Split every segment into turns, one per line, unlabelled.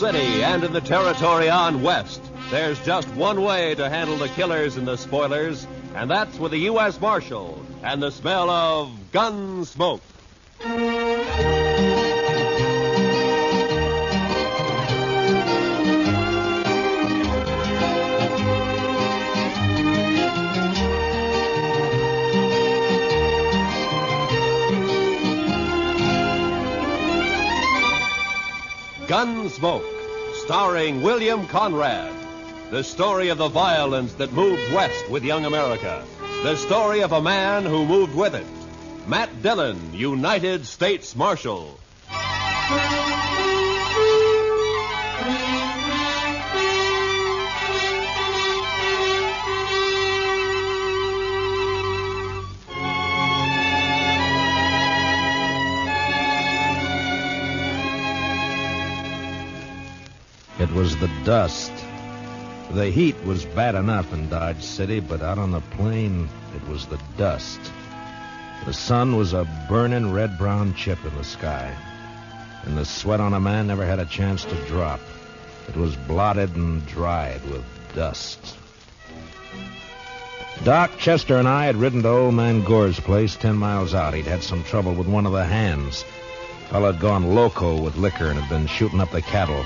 City and in the territory on west, there's just one way to handle the killers and the spoilers, and that's with the U.S. Marshal and the smell of Gunsmoke. Gunsmoke, starring William Conrad. The story of the violence that moved west with young America. The story of a man who moved with it. Matt Dillon, United States Marshal.
It was the dust. The heat was bad enough in Dodge City, but out on the plain, it was the dust. The sun was a burning red-brown chip in the sky, and the sweat on a man never had a chance to drop. It was blotted and dried with dust. Doc, Chester, and I had ridden to old man Gore's place 10 miles out. He'd had some trouble with one of the hands. Fella had gone loco with liquor and had been shooting up the cattle.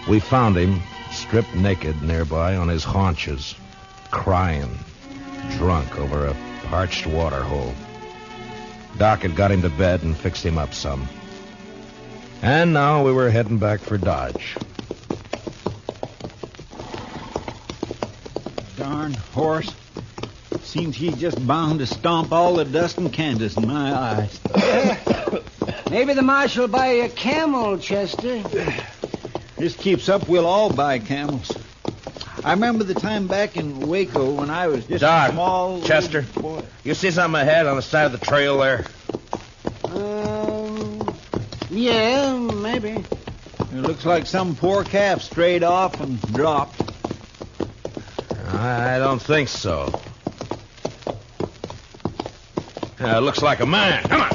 We found him, stripped naked nearby on his haunches, crying, drunk over a parched water hole. Doc had got him to bed and fixed him up some. And now we were heading back for Dodge.
Darn horse. Seems he's just bound to stomp all the dust in Kansas in my eyes.
Maybe the marshal will buy you a camel, Chester.
This keeps up, we'll all buy camels. I remember the time back in Waco when I was just
Doc,
a small...
Chester,
boy.
You see something ahead on the side of the trail there?
Yeah, maybe.
It looks like some poor calf strayed off and dropped.
I don't think so. It looks like a man. Come on.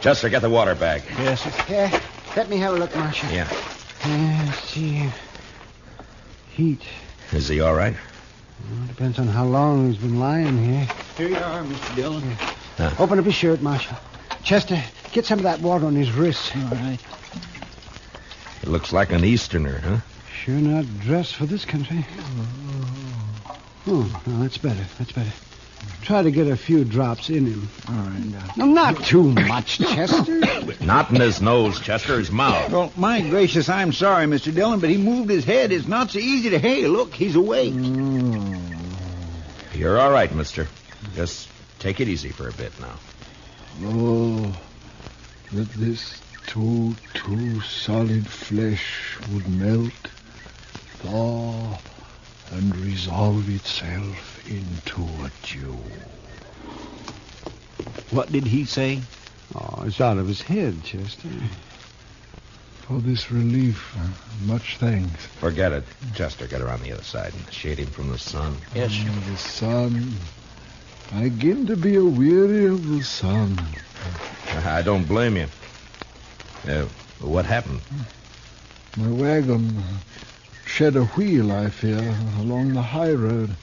Chester, get the water bag.
Yes, sir.
Yeah, let me have a look, Marshal.
Yeah.
Let's see. Heat.
Is he all right?
Well, depends on how long he's been lying here.
Here you are, Mr. Dillon.
Open up his shirt, Marshal. Chester, get some of that water on his wrists.
All right.
It looks like an Easterner, huh?
Sure not dressed for this country. Oh, no, that's better. That's better. Try to get a few drops in him.
All right.
No, not too much, Chester.
Not in his nose, Chester, his mouth.
Well, my gracious, I'm sorry, Mr. Dillon, but he moved his head. It's not so easy to... Hey, look, he's awake.
You're all right, mister. Just take it easy for a bit now.
Oh, that this too solid flesh would melt, thaw, and resolve itself into a dew.
What did he say?
Oh, it's out of his head, Chester.
For this relief, much thanks.
Forget it. Chester, get around the other side and shade him from the sun.
Yes, sir.
The sun. I begin to be weary of the sun.
I don't blame you. What happened?
My wagon shed a wheel, I fear, along the high road.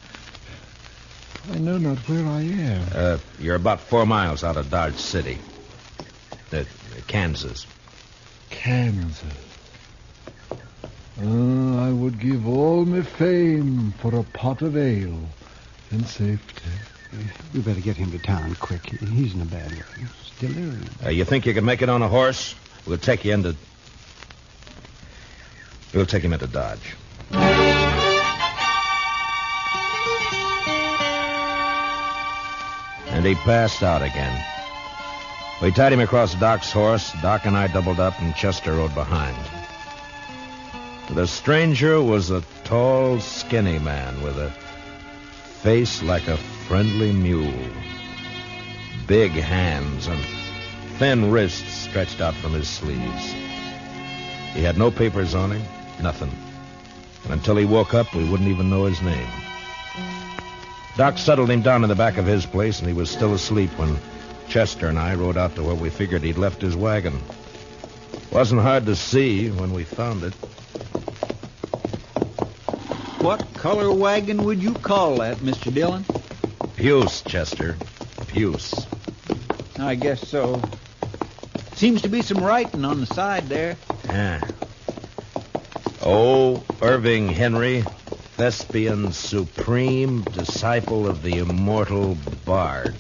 I know not where I am.
You're about 4 miles out of Dodge City. Kansas.
Kansas. I would give all my fame for a pot of ale and safety.
We better get him to town quick. He's in a bad way. He's delirium.
You think you can make it on a horse? We'll take him into Dodge. And he passed out again. We tied him across Doc's horse. Doc and I doubled up, and Chester rode behind. The stranger was a tall, skinny man with a face like a friendly mule. Big hands and thin wrists stretched out from his sleeves. He had no papers on him, nothing. And until he woke up, we wouldn't even know his name. Doc settled him down in the back of his place, and he was still asleep when Chester and I rode out to where we figured he'd left his wagon. Wasn't hard to see when we found it.
What color wagon would you call that, Mr. Dillon?
Puce, Chester. Puce.
I guess so. Seems to be some writing on the side there.
Yeah. Oh, Irving Henry, Thespian supreme, disciple of the immortal bard.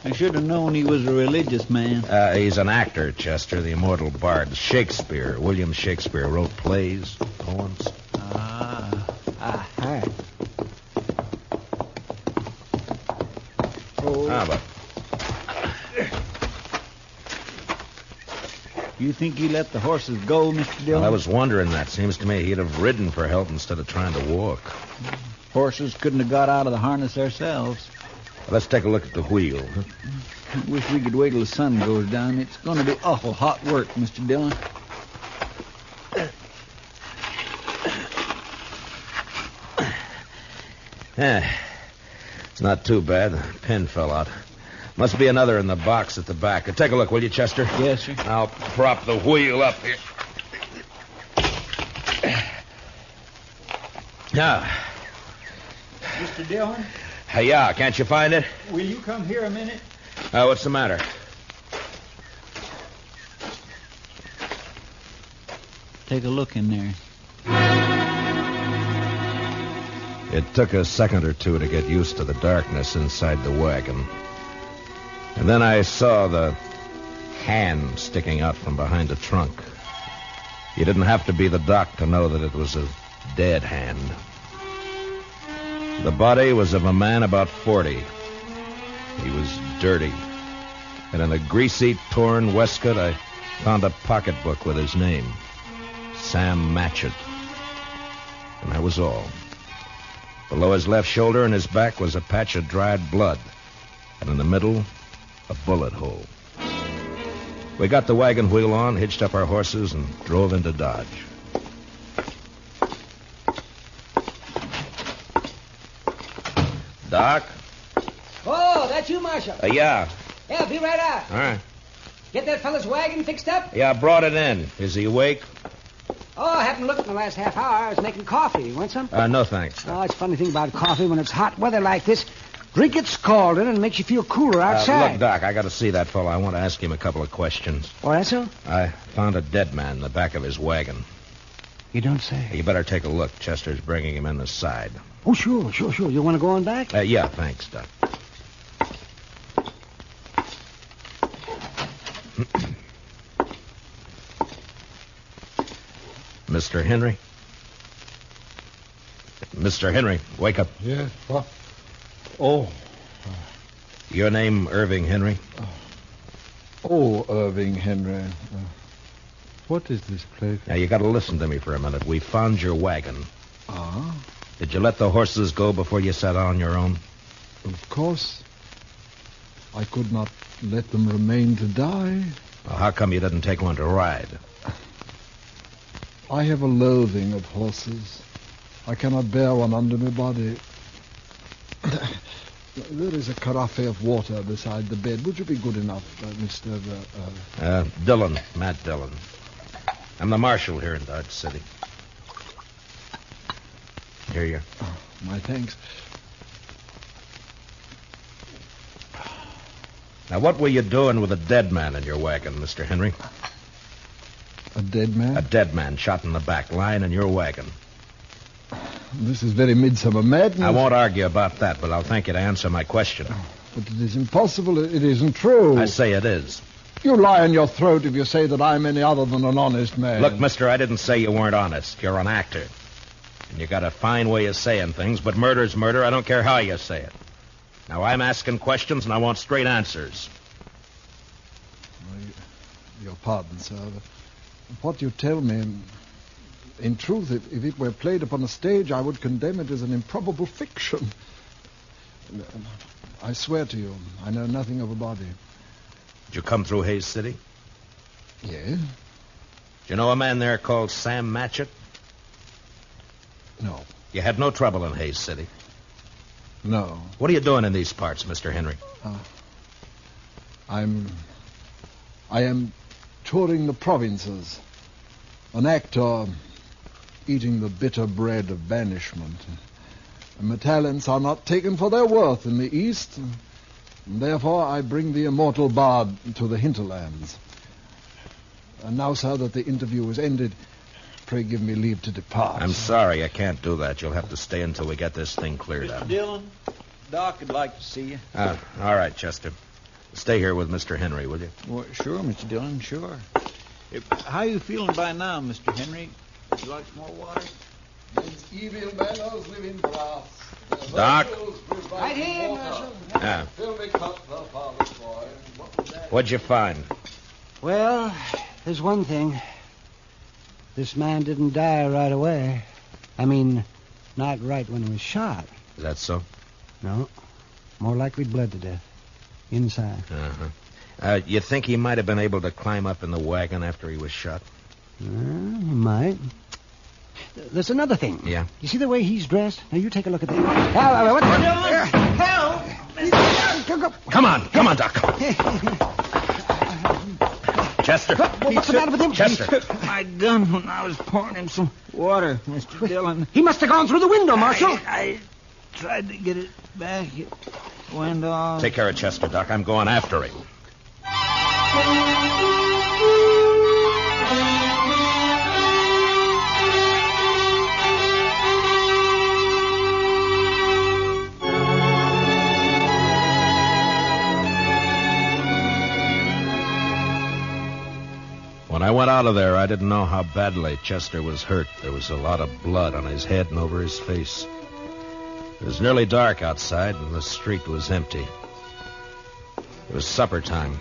I should have known he was a religious man.
He's an actor, Chester, the immortal bard. Shakespeare, William Shakespeare, wrote plays, poems.
Hi.
But
You think he let the horses go, Mr. Dillon?
well, I was wondering that. Seems to me he'd have ridden for help instead of trying to walk.
Horses couldn't have got out of the harness themselves.
Let's take a look at the wheel.
I wish we could wait till the sun goes down. It's going to be awful hot work, Mr. Dillon.
It's not too bad. The pin fell out. Must be another in the box at the back. Take a look, will you, Chester?
Yes, sir.
I'll prop the wheel up here. Now.
Mr. Dillon,
Yeah, can't you find it?
will you come here a minute?
What's the matter?
Take a look in there.
It took a second or two to get used to the darkness inside the wagon. And then I saw the hand sticking out from behind the trunk. You didn't have to be the doc to know that it was a dead hand. The body was of a man about 40. He was dirty. And in a greasy, torn waistcoat, I found a pocketbook with his name. Sam Matchett. And that was all. Below his left shoulder and his back was a patch of dried blood. And in the middle, a bullet hole. We got the wagon wheel on, hitched up our horses, and drove into Dodge. Doc?
Oh, that's you, Marshal.
Yeah.
Yeah, be right out.
All right.
Get that fella's wagon fixed up?
Yeah, I brought it in. Is he awake?
Oh, I haven't looked in the last half hour. I was making coffee. You want some?
No, thanks.
Oh, it's a funny thing about coffee. When it's hot weather like this, drink it scalded and it makes you feel cooler outside.
Look, Doc, I got to see that fellow. I want to ask him a couple of questions.
Oh, that's so?
I found a dead man in the back of his wagon.
You don't say.
You better take a look. Chester's bringing him in the side.
Oh, sure. You want to go on back?
Yeah, thanks, Doc. Mr. Henry? Mr. Henry, wake up.
Yes, what? Oh.
Your name, Irving Henry?
Oh, Irving Henry. What is this place?
Now, you got to listen to me for a minute. We found your wagon.
Ah,
Did you let the horses go before you sat on your own?
of course. I could not let them remain to die.
Well, how come you didn't take one to ride?
I have a loathing of horses. I cannot bear one under my body. There is a carafe of water beside the bed. Would you be good enough, Mr.
Dillon, Matt Dillon. I'm the marshal here in Dodge City. Here you are.
Oh, my thanks.
Now, what were you doing with a dead man in your wagon, Mr. Henry?
A dead man?
A dead man shot in the back, lying in your wagon.
This is very midsummer madness.
I won't argue about that, but I'll thank you to answer my question.
But it is impossible. It isn't true.
I say it is.
You lie in your throat if you say that I'm any other than an honest man.
Look, mister, I didn't say you weren't honest. You're an actor. And you got a fine way of saying things, but murder's murder. I don't care how you say it. Now, I'm asking questions, and I want straight answers.
Your pardon, sir. What you tell me, in truth, if it were played upon a stage, I would condemn it as an improbable fiction. I swear to you, I know nothing of a body.
Did you come through Hayes City?
Yes.
Do you know a man there called Sam Matchett?
No.
You had no trouble in Hayes City.
No.
What are you doing in these parts, Mr. Henry?
I am touring the provinces. An actor eating the bitter bread of banishment. And my talents are not taken for their worth in the East. And therefore, I bring the immortal bard to the hinterlands. And now, sir, that the interview is ended, pray give me leave to depart.
I'm sorry, I can't do that. You'll have to stay until we get this thing cleared up.
Mr. Dillon, Doc would like to see you.
All right, Chester. Stay here with Mr. Henry, will you?
Well, sure, Mr. Dillon, sure. How you feeling by now, Mr. Henry? Would you like some more water?
These evil manners live in brass.
Doc?
Right here, Marshal.
Yeah.
Fill me cup, the father's boy. What was that?
What'd you find?
Well, there's one thing. This man didn't die right away. I mean, not right when he was shot.
Is that so?
No. More likely bled to death. Inside.
Uh-huh. You think he might have been able to climb up in the wagon after he was shot?
He might. There's another thing.
Yeah?
You see the way he's dressed? Now, you take a look at that. What the... Help!
Come on, Doc. Chester.
What's the matter with him?
Chester.
He took my gun when I was pouring him some water, Mr. Dillon.
He must have gone through the window, Marshal.
I tried to get it back. It went off.
Take care of Chester, Doc. I'm going after him. When I went out of there, I didn't know how badly Chester was hurt. There was a lot of blood on his head and over his face. It was nearly dark outside, and the street was empty. It was supper time.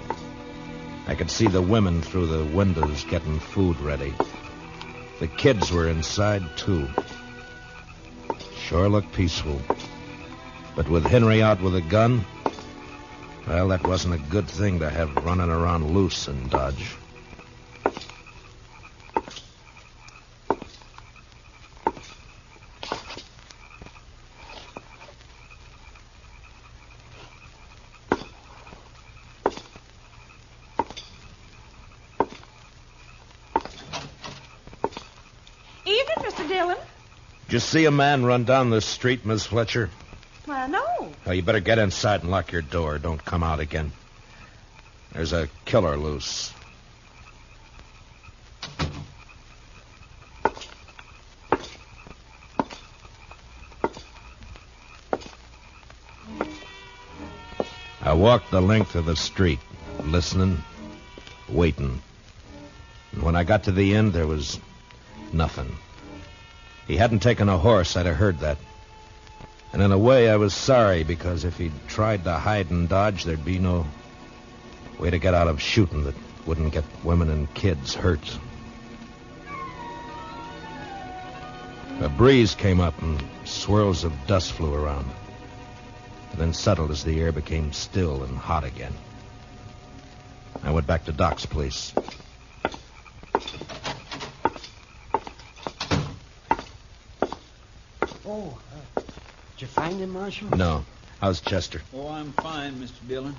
I could see the women through the windows getting food ready. The kids were inside, too. Sure looked peaceful. But with Henry out with a gun, well, that wasn't a good thing to have running around loose in Dodge. Did you see a man run down the street, Miss Fletcher?
Well, no.
Well, you better get inside and lock your door. Don't come out again. There's a killer loose. I walked the length of the street, listening, waiting. And when I got to the end, there was nothing. He hadn't taken a horse, I'd have heard that. And in a way, I was sorry, because if he'd tried to hide and dodge, there'd be no way to get out of shooting that wouldn't get women and kids hurt. A breeze came up and swirls of dust flew around, and then settled as the air became still and hot again. I went back to Doc's place.
Did you find him, Marshal?
No. How's Chester?
Oh, I'm fine, Mr. Dillon.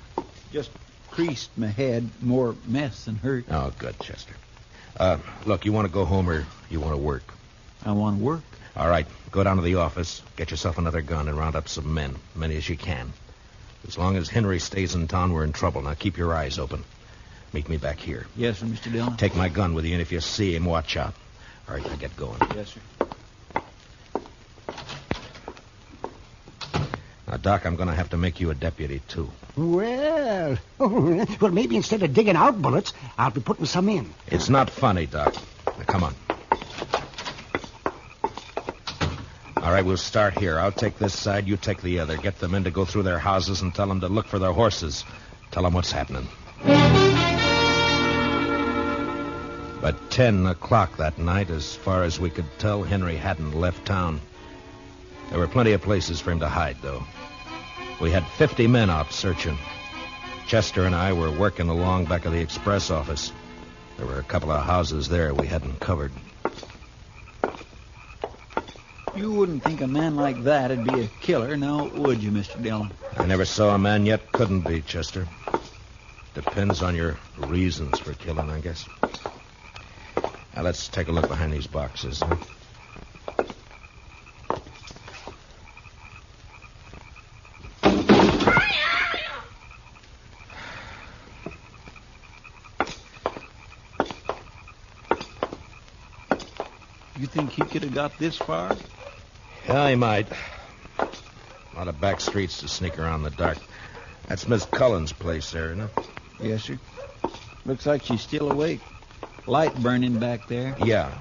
Just creased my head. More mess than hurt.
Oh, good, Chester. Look, you want to go home or you want to work?
I want to work.
All right. Go down to the office, get yourself another gun, and round up some men. Many as you can. As long as Henry stays in town, we're in trouble. Now, keep your eyes open. Meet me back here.
Yes, sir, Mr. Dillon.
Take my gun with you, and if you see him, watch out. All right, now get going.
Yes, sir.
Now, Doc, I'm going to have to make you a deputy, too.
Well, maybe instead of digging out bullets, I'll be putting some in.
It's not funny, Doc. Now, come on. All right, we'll start here. I'll take this side, you take the other. Get the men to go through their houses and tell them to look for their horses. Tell them what's happening. But 10 o'clock that night, as far as we could tell, Henry hadn't left town. There were plenty of places for him to hide, though. We had 50 men out searching. Chester and I were working along back of the express office. There were a couple of houses there we hadn't covered.
You wouldn't think a man like that'd be a killer, now would you, Mr. Dillon?
I never saw a man yet couldn't be, Chester. Depends on your reasons for killing, I guess. Now, let's take a look behind these boxes. Huh?
You think he could have got this far?
Yeah, he might. A lot of back streets to sneak around in the dark. That's Miss Cullen's place there, isn't it?
Yes, sir. Looks like she's still awake. Light burning back there.
Yeah.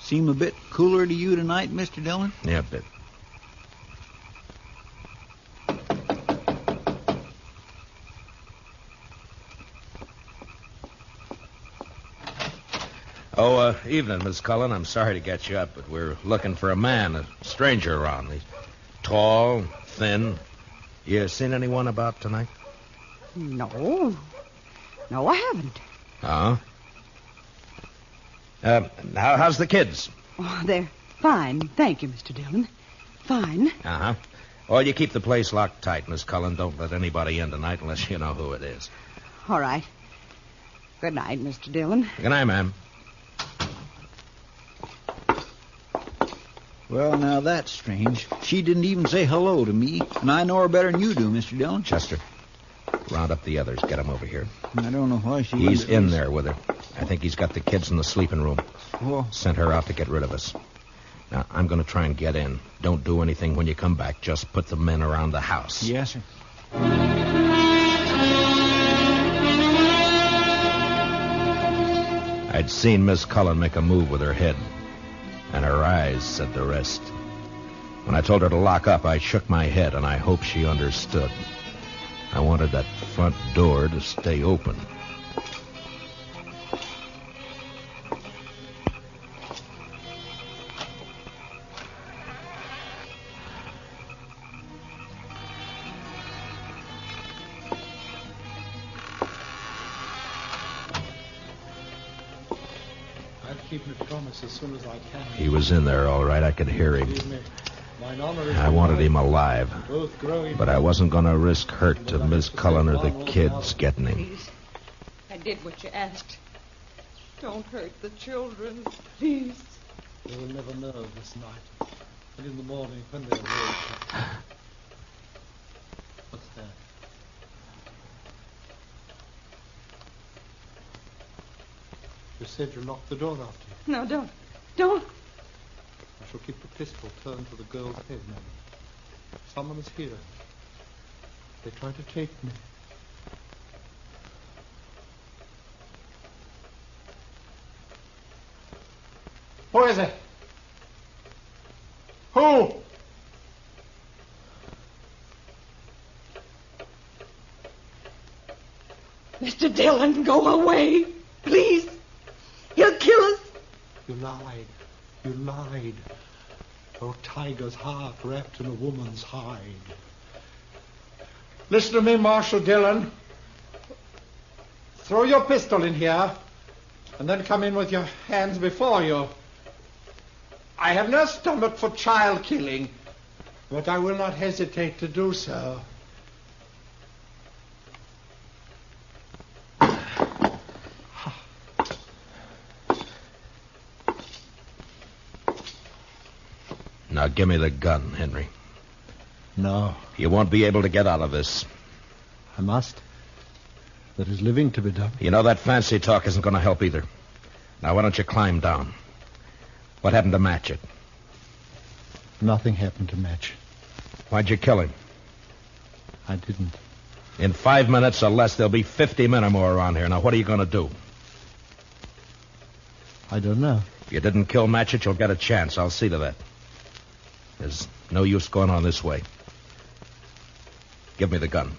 Seem a bit cooler to you tonight, Mr. Dillon?
Yeah, a bit. Oh, evening, Miss Cullen. I'm sorry to get you up, but we're looking for a man, a stranger around. He's tall, thin. You seen anyone about tonight?
No. No, I haven't.
Oh? How's the kids?
Oh, they're fine. Thank you, Mr. Dillon. Fine.
Uh-huh. Well, you keep the place locked tight, Miss Cullen. Don't let anybody in tonight unless you know who it is.
All right. Good night, Mr. Dillon.
Good night, ma'am.
Well, now that's strange. She didn't even say hello to me, and I know her better than you do, Mr. Dillon.
Chester, round up the others. Get them over here.
I don't know why she...
He's in there with her. I think he's got the kids in the sleeping room.
Oh.
Sent her out to get rid of us. Now, I'm going to try and get in. Don't do anything when you come back. Just put the men around the house.
Yes, sir.
I'd seen Miss Cullen make a move with her head, and her eyes said the rest. When I told her to lock up, I shook my head, and I hoped she understood. I wanted that front door to stay open.
Keep my promise as soon as I can.
He was in there, all right. I could hear him. I wanted him alive, but I wasn't going to risk hurt to Miss Cullen or the kids getting him.
Please. I did what you asked. Don't hurt the children, please.
They will never know this night. And in the morning, when they awake... What's that? You said you locked the door after you.
No, don't. Don't.
I shall keep the pistol turned to the girl's head, madam. Someone is here. They try to take me. Who is it? Who?
Mr. Dillon, go away. Please. He'll kill us.
You lied. You lied. Oh, tiger's heart wrapped in a woman's hide. Listen to me, Marshal Dillon. Throw your pistol in here, and then come in with your hands before you. I have no stomach for child killing, but I will not hesitate to do so.
Now, give me the gun, Henry.
No,
You won't be able to get out of this.
I must. There is living to be done.
You know that fancy talk isn't going to help either. Now, why don't you climb down? What happened to Matchett?
Nothing happened to Match.
Why'd you kill him?
I didn't.
In 5 minutes or less, there'll be 50 men or more around here. Now, what are you going to do?
I don't know.
If you didn't kill Matchett, you'll get a chance. I'll see to that. There's no use going on this way. Give me the gun.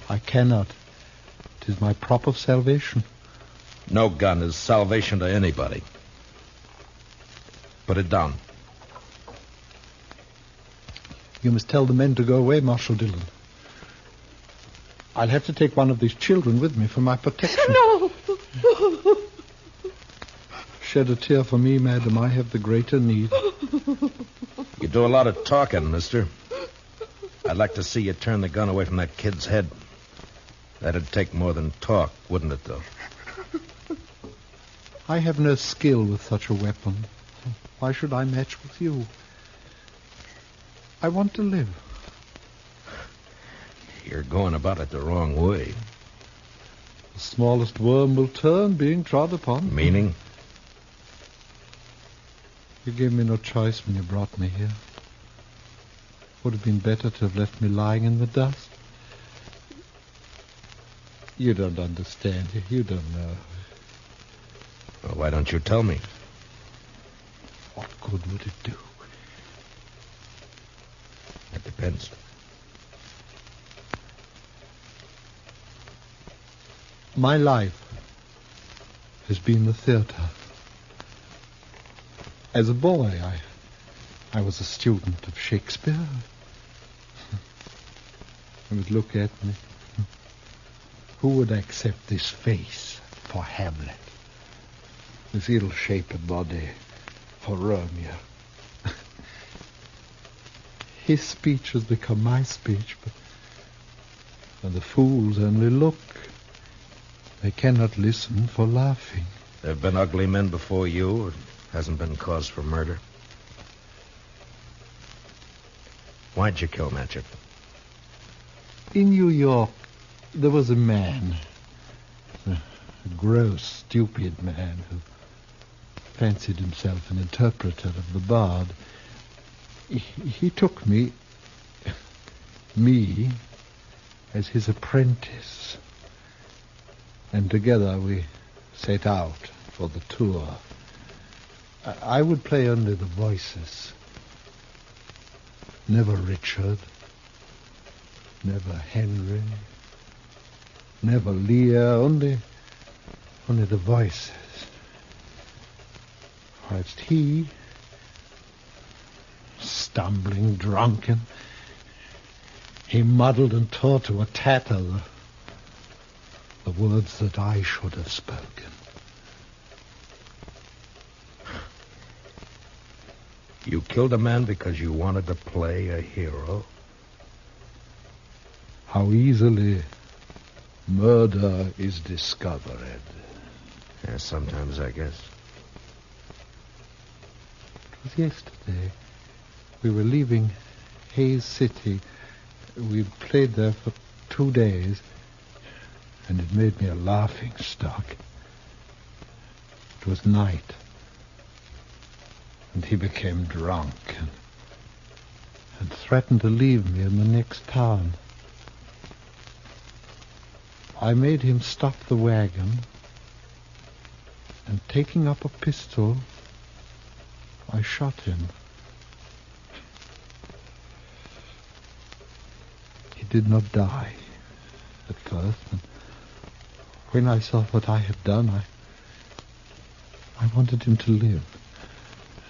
I cannot. It is my prop of salvation.
No gun is salvation to anybody. Put it down.
You must tell the men to go away, Marshal Dillon. I'll have to take one of these children with me for my protection.
No!
Shed a tear for me, madam. I have the greater need.
You do a lot of talking, mister. I'd like to see you turn the gun away from that kid's head. That'd take more than talk, wouldn't it, though?
I have no skill with such a weapon. Why should I match with you? I want to live.
You're going about it the wrong way.
The smallest worm will turn, being trod upon.
Meaning?
You gave me no choice when you brought me here. Would have been better to have left me lying in the dust. You don't understand. You don't know.
Well, why don't you tell me?
What good would it do?
It depends.
My life has been the theater. As a boy, I was a student of Shakespeare. I would look at me. Who would accept this face for Hamlet? This ill-shaped body for Romeo? His speech has become my speech, but the fools only look. They cannot listen for laughing.
There have been ugly men before you. It hasn't been cause for murder. Why'd you kill Matchett?
In New York, there was a man, a gross, stupid man who fancied himself an interpreter of the bard. He took me, as his apprentice. And together we set out for the tour. I would play only the voices. Never Richard, never Henry, never Lear, only the voices. Whilst he, stumbling, drunken, he muddled and tore to a tatter the words that I should have spoken.
You killed a man because you wanted to play a hero?
How easily murder is discovered.
Yeah, sometimes, I guess.
It was yesterday. We were leaving Hayes City. We played there for 2 days, and it made me a laughing stock. It was night, and he became drunk and threatened to leave me in the next town. I made him stop the wagon, and taking up a pistol, I shot him. He did not die at first, and when I saw what I had done, I wanted him to live.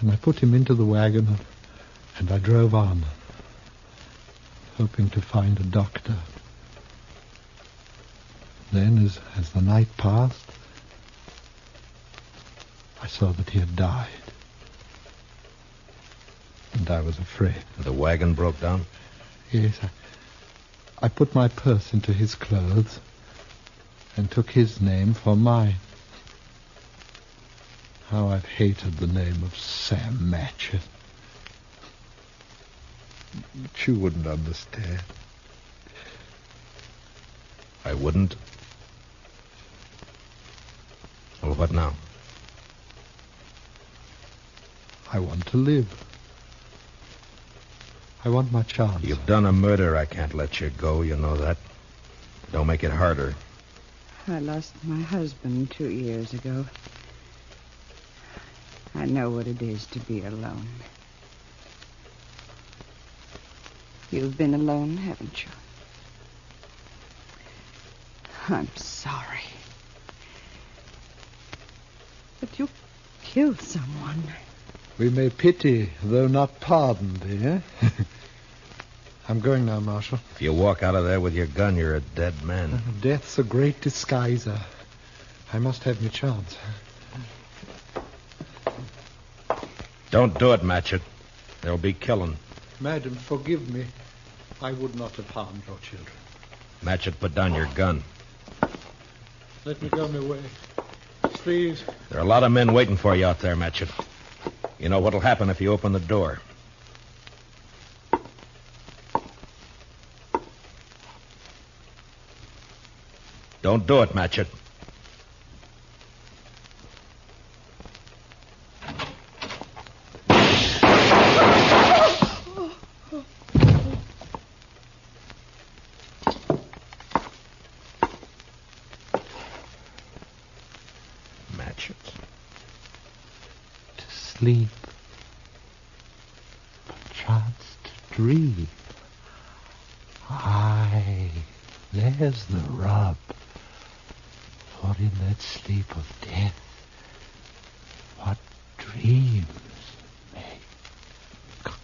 And I put him into the wagon, and I drove on, hoping to find a doctor. Then, as the night passed, I saw that he had died. And I was afraid.
The wagon broke down?
Yes, I put my purse into his clothes and took his name for mine. How I've hated the name of Sam Matchett. But you wouldn't understand.
I wouldn't? Well, what now?
I want to live. I want my chance.
You've done a murder. I can't let you go. You know that. Don't make it harder.
I lost my husband 2 years ago. I know what it is to be alone. You've been alone, haven't you? I'm sorry. But you killed someone.
We may pity, though not pardon thee, eh?
I'm going now, Marshal.
If you walk out of there with your gun, you're a dead man.
Death's a great disguiser. I must have my chance.
Don't do it, Matchett. There'll be killing.
Madam, forgive me. I would not have harmed your children.
Matchett, put down your gun.
Let me go my way. Please.
There are a lot of men waiting for you out there, Matchett. You know what'll happen if you open the door. Don't do it, Matchett. Matchett.
To sleep. Perchance to dream. Aye, there's the rub. For in that sleep of death, what dreams may come.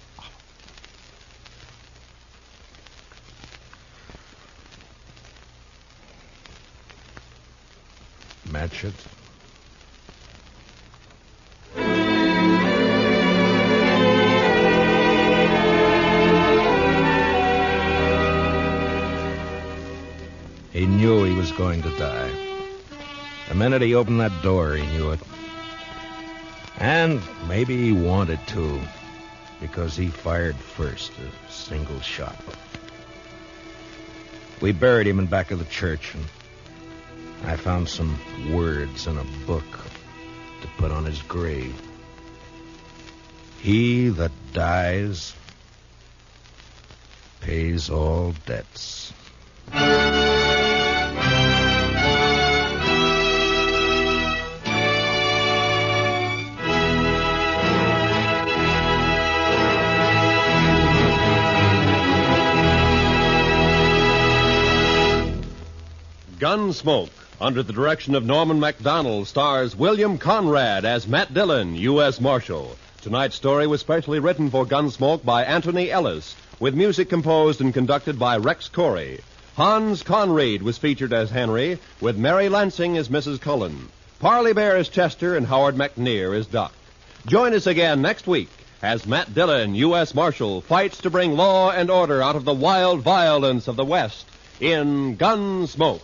Matchett. He knew he was going to die. The minute he opened that door, he knew it. And maybe he wanted to, because he fired first, a single shot. We buried him in back of the church, and I found some words in a book to put on his grave. He that dies pays all debts.
Gunsmoke, under the direction of Norman MacDonald, stars William Conrad as Matt Dillon, U.S. Marshal. Tonight's story was specially written for Gunsmoke by Anthony Ellis, with music composed and conducted by Rex Corey. Hans Conried was featured as Henry, with Mary Lansing as Mrs. Cullen. Parley Bear as Chester, and Howard McNear as Duck. Join us again next week as Matt Dillon, U.S. Marshal, fights to bring law and order out of the wild violence of the West in Gunsmoke.